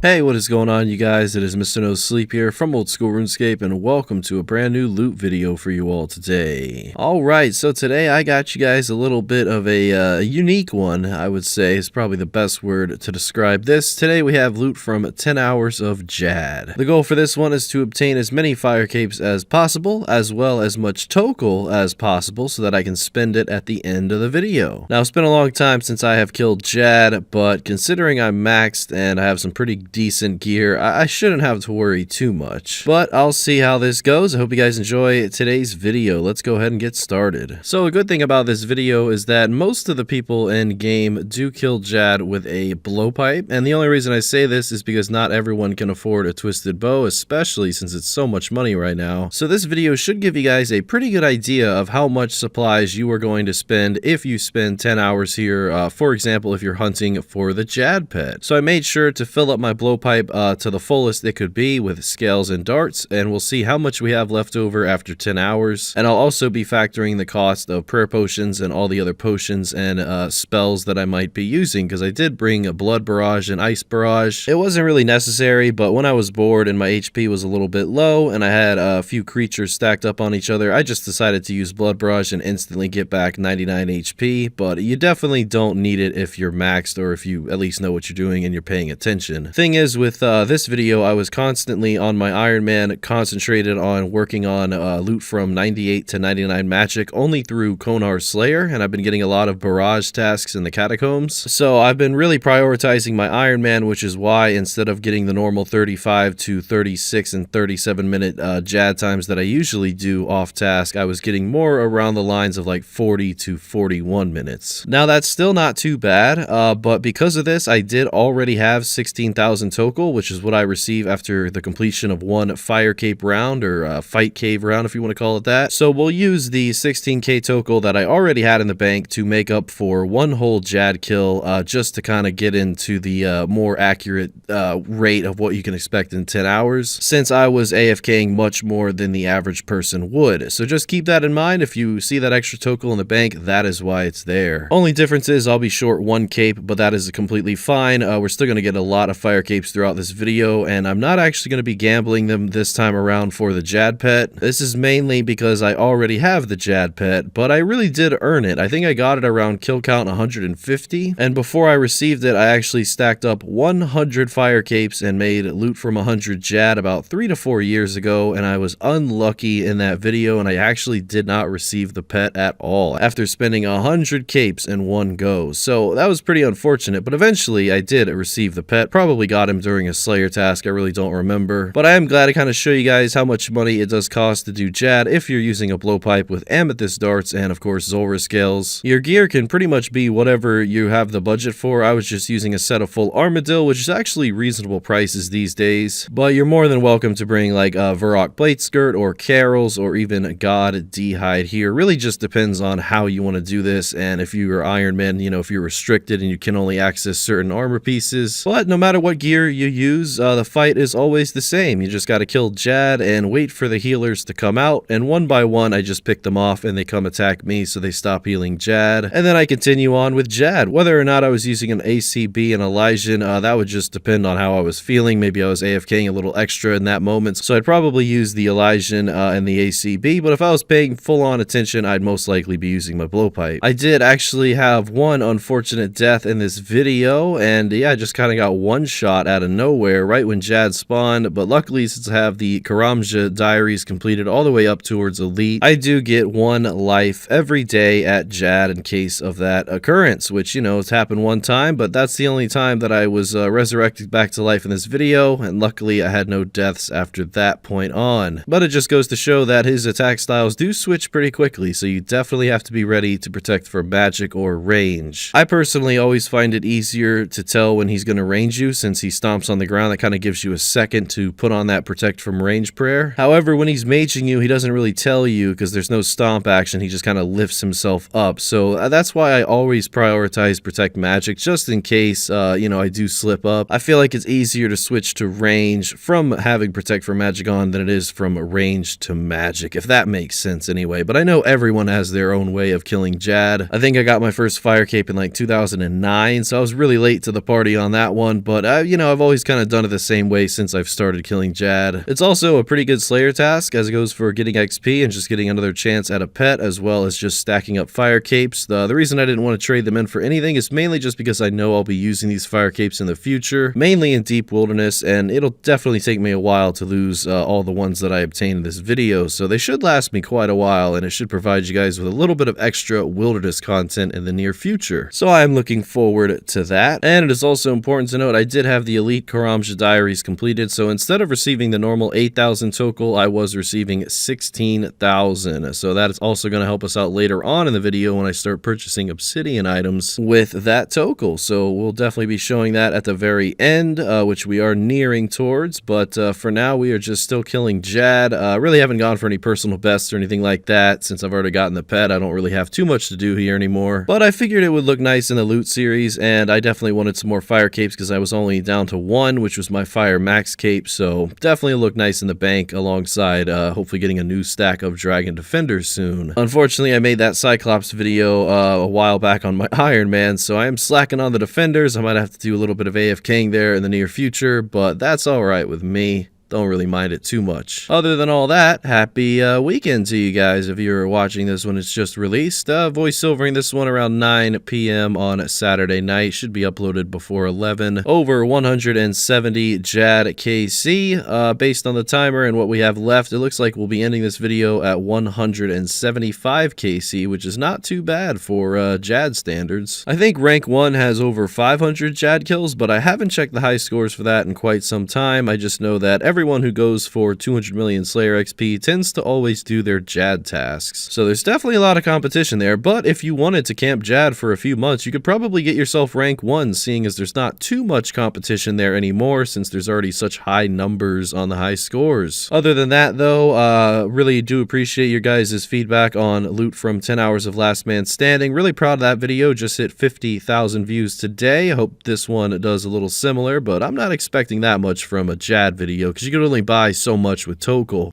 Hey, what is going on, you guys? It is Mr. No Sleep here from Old School RuneScape, and welcome to a brand new loot video for you all today. Alright, so today I got you guys a little bit of a unique one, I would say, is probably the best word to describe this. Today we have loot from 10 hours of Jad. The goal for this one is to obtain as many fire capes as possible, as well as much tokel as possible, so that I can spend it at the end of the video. Now, it's been a long time since I have killed Jad, but considering I'm maxed and I have some pretty decent gear, I shouldn't have to worry too much. But I'll see how this goes. I hope you guys enjoy today's video. Let's go ahead and get started. So a good thing about this video is that most of the people in game do kill Jad with a blowpipe, and the only reason I say this is because not everyone can afford a twisted bow, especially since it's so much money right now. So this video should give you guys a pretty good idea of how much supplies you are going to spend if you spend 10 hours here, for example, if you're hunting for the Jad pet. So I made sure to fill up my blowpipe to the fullest it could be with scales and darts, and we'll see how much we have left over after 10 hours. And I'll also be factoring the cost of prayer potions and all the other potions and spells that I might be using, because I did bring a blood barrage and ice barrage. It wasn't really necessary, but when I was bored and my HP was a little bit low and I had a few creatures stacked up on each other, I just decided to use blood barrage and instantly get back 99 HP. But you definitely don't need it if you're maxed, or if you at least know what you're doing and you're paying attention. Thing is, with this video, I was constantly on my Iron Man, concentrated on working on loot from 98 to 99 magic only through Konar's Slayer, and I've been getting a lot of barrage tasks in the catacombs. So I've been really prioritizing my Iron Man, which is why instead of getting the normal 35 to 36 and 37 minute Jad times that I usually do off task, I was getting more around the lines of like 40 to 41 minutes. Now that's still not too bad, but because of this, I did already have 16,000 tokel, which is what I receive after the completion of one fire cape round, or fight cave round if you want to call it that. So we'll use the 16k tokel that I already had in the bank to make up for one whole Jad kill, just to kind of get into the more accurate rate of what you can expect in 10 hours, since I was AFKing much more than the average person would. So just keep that in mind. If you see that extra tokel in the bank, that is why it's there. Only difference is I'll be short one cape, but that is completely fine. We're still going to get a lot of fire capes throughout this video, and I'm not actually going to be gambling them this time around for the Jad pet. This is mainly because I already have the Jad pet, but I really did earn it. I think I got it around kill count 150, and before I received it, I actually stacked up 100 fire capes and made loot from 100 Jad about 3 to 4 years ago, and I was unlucky in that video, and I actually did not receive the pet at all after spending 100 capes in one go. So that was pretty unfortunate, but eventually I did receive the pet. Probably got him during a Slayer task, I really don't remember. But I am glad to kind of show you guys how much money it does cost to do Jad if you're using a blowpipe with amethyst darts and of course Zulrah scales. Your gear can pretty much be whatever you have the budget for. I was just using a set of full armadillo, which is actually reasonable prices these days, but you're more than welcome to bring like a Varrock plate skirt or Carol's or even God D-hide here. Really just depends on how you want to do this, and if you're Iron Man, you know, if you're restricted and you can only access certain armor pieces. But no matter what gear you use, the fight is always the same. You just got to kill Jad and wait for the healers to come out, and one by one I just pick them off and they come attack me, so they stop healing Jad, and then I continue on with Jad. Whether or not I was using an ACB and Elysian, that would just depend on how I was feeling. Maybe I was AFKing a little extra in that moment, so I'd probably use the Elysian and the ACB, but if I was paying full-on attention, I'd most likely be using my blowpipe. I did actually have one unfortunate death in this video, and yeah, I just kind of got one shot out of nowhere right when Jad spawned, but luckily since I have the Karamja diaries completed all the way up towards Elite, I do get one life every day at Jad in case of that occurrence, which, you know, it's happened one time, but that's the only time that I was resurrected back to life in this video, and luckily I had no deaths after that point on. But it just goes to show that his attack styles do switch pretty quickly, so you definitely have to be ready to protect from magic or range. I personally always find it easier to tell when he's going to range you, since he stomps on the ground. That kind of gives you a second to put on that protect from range prayer. However, when he's maging you, he doesn't really tell you because there's no stomp action. He just kind of lifts himself up. So that's why I always prioritize protect magic, just in case, you know, I do slip up. I feel like it's easier to switch to range from having protect from magic on than it is from range to magic, if that makes sense anyway. But I know everyone has their own way of killing Jad. I think I got my first fire cape in like 2009, so I was really late to the party on that one. But you know, I've always kind of done it the same way since I've started killing Jad. It's also a pretty good Slayer task, as it goes for getting XP and just getting another chance at a pet, as well as just stacking up fire capes. The reason I didn't want to trade them in for anything is mainly just because I know I'll be using these fire capes in the future, mainly in deep wilderness, and it'll definitely take me a while to lose all the ones that I obtained in this video, so they should last me quite a while, and it should provide you guys with a little bit of extra wilderness content in the near future. So I am looking forward to that. And it is also important to note I did have the Elite Karamja Diaries completed, so instead of receiving the normal 8,000 tokel, I was receiving 16,000. So that is also going to help us out later on in the video when I start purchasing obsidian items with that tokel. So we'll definitely be showing that at the very end, which we are nearing towards. But for now, we are just still killing Jad. Really haven't gone for any personal bests or anything like that. Since I've already gotten the pet, I don't really have too much to do here anymore. But I figured it would look nice in the loot series, and I definitely wanted some more fire capes because I was only down to one, which was my fire max cape. So definitely look nice in the bank alongside hopefully getting a new stack of dragon defenders soon. Unfortunately, I made that Cyclops video a while back on my Iron Man, so I am slacking on the defenders. I might have to do a little bit of AFKing there in the near future, but that's alright with me. Don't really mind it too much. Other than all that, happy weekend to you guys if you're watching this when it's just released. Voice silvering this one around 9 p.m. on Saturday night. Should be uploaded before 11. Over 170 Jad KC. Based on the timer and what we have left, it looks like we'll be ending this video at 175 KC, which is not too bad for Jad standards. I think rank 1 has over 500 Jad kills, but I haven't checked the high scores for that in quite some time. I just know that everyone who goes for 200 million Slayer XP tends to always do their Jad tasks. So there's definitely a lot of competition there, but if you wanted to camp Jad for a few months, you could probably get yourself rank 1, seeing as there's not too much competition there anymore since there's already such high numbers on the high scores. Other than that though, really do appreciate your guys' feedback on loot from 10 hours of Last Man Standing. Really proud of that video, just hit 50,000 views today. I hope this one does a little similar, but I'm not expecting that much from a Jad video because you can only buy so much with tokel.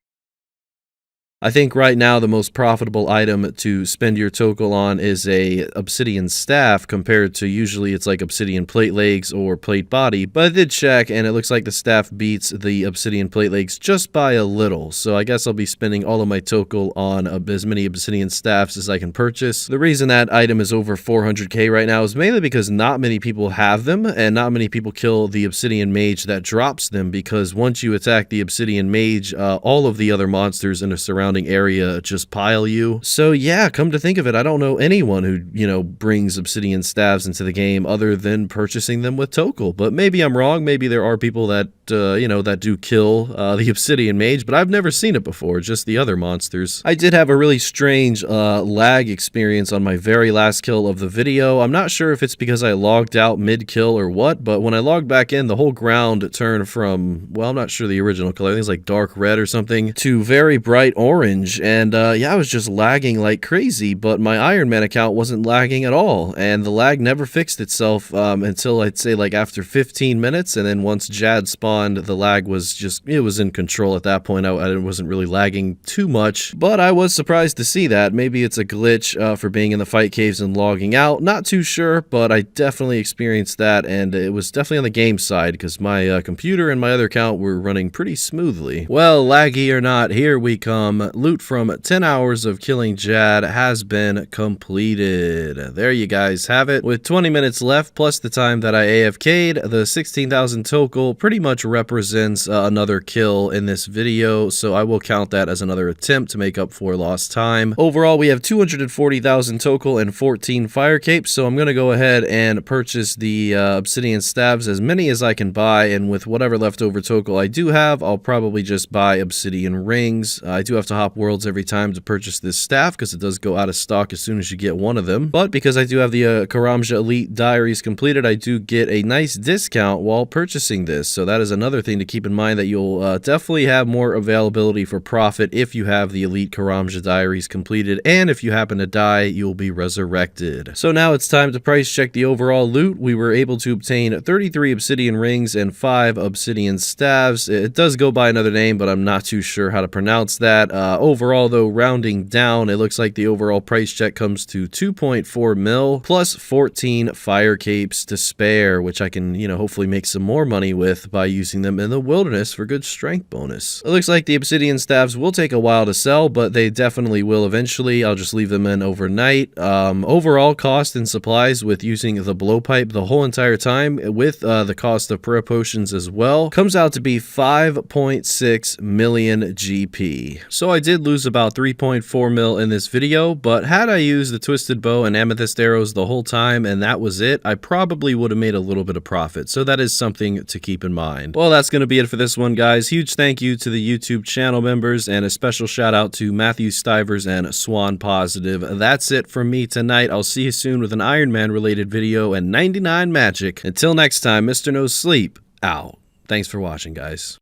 I think right now the most profitable item to spend your tokel on is a obsidian staff, compared to usually it's like obsidian plate legs or plate body, but I did check and it looks like the staff beats the obsidian plate legs just by a little, so I guess I'll be spending all of my tokel on as many obsidian staffs as I can purchase. The reason that item is over 400k right now is mainly because not many people have them and not many people kill the obsidian mage that drops them, because once you attack the obsidian mage, all of the other monsters in the surrounding area just pile you. So yeah, come to think of it, I don't know anyone who, you know, brings obsidian staves into the game other than purchasing them with tokel. But maybe I'm wrong, maybe there are people that you know, that do kill the obsidian mage, but I've never seen it before, just the other monsters. I did have a really strange lag experience on my very last kill of the video. I'm not sure if it's because I logged out mid-kill or what, but when I logged back in, the whole ground turned from, well, I'm not sure the original color, I think it's like dark red or something, to very bright orange, and yeah, I was just lagging like crazy, but my Iron Man account wasn't lagging at all, and the lag never fixed itself until I'd say like after 15 minutes, and then once Jad spawned, the lag was just, it was in control at that point. I wasn't really lagging too much, but I was surprised to see that. Maybe it's a glitch for being in the fight caves and logging out, not too sure, but I definitely experienced that, and it was definitely on the game side because my computer and my other account were running pretty smoothly. Well, laggy or not, here we come. Loot from 10 hours of killing Jad has been completed. There you guys have it. With 20 minutes left, plus the time that I AFK'd, the 16,000 tokel pretty much represents another kill in this video, so I will count that as another attempt to make up for lost time. Overall, we have 240,000 tokel and 14 fire capes, so I'm going to go ahead and purchase the obsidian staves, as many as I can buy, and with whatever leftover tokel I do have, I'll probably just buy obsidian rings. I do have to hop worlds every time to purchase this staff because it does go out of stock as soon as you get one of them, but because I do have the Karamja Elite Diaries completed, I do get a nice discount while purchasing this, so that is another thing to keep in mind, that you'll definitely have more availability for profit if you have the Elite Karamja Diaries completed, and if you happen to die, you'll be resurrected. So now it's time to price check the overall loot. We were able to obtain 33 obsidian rings and 5 obsidian staves. It does go by another name, but I'm not too sure how to pronounce that. Overall, though, rounding down, it looks like the overall price check comes to 2.4 mil plus 14 fire capes to spare, which I can, hopefully make some more money with by using them in the wilderness for good strength bonus. It looks like the obsidian staves will take a while to sell, but they definitely will eventually. I'll just leave them in overnight. Overall cost and supplies with using the blowpipe the whole entire time with the cost of prayer potions as well comes out to be 5.6 million GP. So I did lose about 3.4 mil in this video, but had I used the twisted bow and amethyst arrows the whole time and that was it, I probably would have made a little bit of profit. So that is something to keep in mind. Well, that's going to be it for this one, guys. Huge thank you to the YouTube channel members and a special shout out to Matthew Stivers and SwanPositive. That's it from me tonight. I'll see you soon with an Iron Man related video and 99 magic. Until next time, Mr. No Sleep out. Thanks for watching, guys.